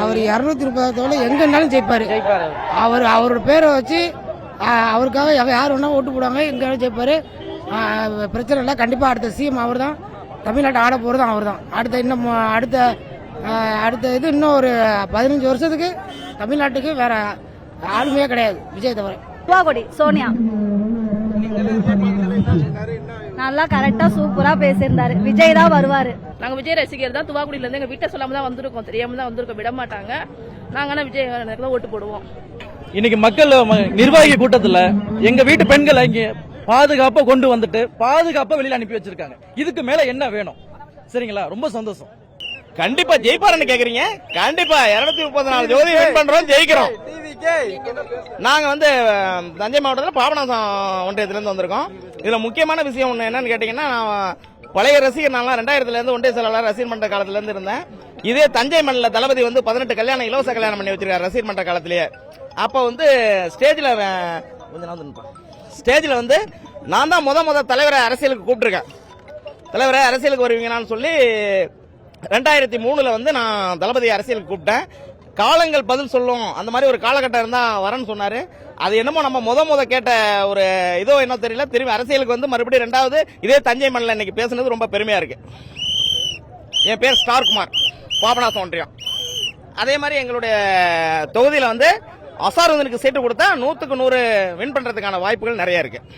அவர் 230 எங்கன்னாலும் ஜெயிப்பாரு. அவரோட பேரை வச்சு அவருக்காக யார் வேணா ஓட்டு போடுவாங்க, எங்கேயாலும் ஜெயிப்பாரு. பிரச்சனை இல்லை. கண்டிப்பாக அடுத்த சிஎம் அவர் தான். தமிழ்நாட்டை ஆட போகிறதும் அவர் தான். அடுத்த இது இன்னும் ஒரு 15 வருஷத்துக்கு தமிழ்நாட்டுக்கு வேற ஆளுமையே கிடையாது விஜய் தவிர. துவாக்குடி சோனியா நல்லா கரெக்டா சூப்பரா பேசியிருந்தாரு. விஜய் தான் வருவாரு. நாங்க விஜய் ரசிகர் தான். துவாக்குடியில இருந்து எங்க வீட்டை சொல்லாம தான் வந்திருக்கோம், தெரியாம தான் வந்திருக்கோம், விட மாட்டாங்க. நாங்க விஜய் தான் ஓட்டு போடுவோம். இன்னைக்கு மக்கள் நிர்வாகி கூட்டத்துல எங்க வீட்டு பெண்களை இங்க பாதுகாப்பா கொண்டு வந்துட்டு பாதுகாப்பா வெளியில அனுப்பி வச்சிருக்காங்க. இதுக்கு மேல என்ன வேணும்? சரிங்களா, ரொம்ப சந்தோஷம். கண்டிப்பா ஜெயிப்பாருன்னு கேக்குறீங்க. கண்டிப்பா 234 ஜோதி வின் பண்றோம், ஜெயிக்கிறோம். நாங்க தஞ்சை மாவட்டத்தில் பாபநாசம் ஒன்றியத்துல இருந்து வந்திருக்கோம். இதுல முக்கியமான விஷயம் ஒண்ணு என்னன்னு கேட்டீங்கன்னா, நான் பழைய ரசிகர். நான் 2000 இருந்து ஒன்றிய செயலாளர் ரசிகர் மன்ற காலத்துல இருந்து இருந்தேன். இதே தஞ்சை மண்ணில் தளபதி 18 கல்யாணம் இலவச கல்யாணம் பண்ணி வச்சிருக்காரு ரசிகர் மன்ற காலத்திலேயே. அப்ப ஸ்டேஜ்ல நான் தான் முத தலைவரை அரசியலுக்கு கூப்பிட்டுருக்கேன். தலைவரை அரசியலுக்கு வருவீங்கன்னு சொல்லி 2003 நான் தளபதி அரசியலுக்கு கூப்பிட்டேன். காலங்கள் பதில் சொல்லும், அந்த மாதிரி ஒரு காலகட்டம் இருந்தா வரேன்னு சொன்னாரு. அது என்னமோ நம்ம முத கேட்ட ஒரு இதோ என்ன தெரியல. திரும்பி அரசியலுக்கு மறுபடியும் 2வது இதே தஞ்சை மண்ணில் இன்னைக்கு பேசுனது ரொம்ப பெருமையா இருக்கு. என் பேர் ஸ்டார்குமார், பாபநாசம் ஒன்றியம். அதே மாதிரி எங்களுடைய தொகுதியில அசாருதனுக்கு சீட்டு கொடுத்தா 100க்கு 100 வின் பண்றதுக்கான வாய்ப்புகள் நிறைய இருக்கு.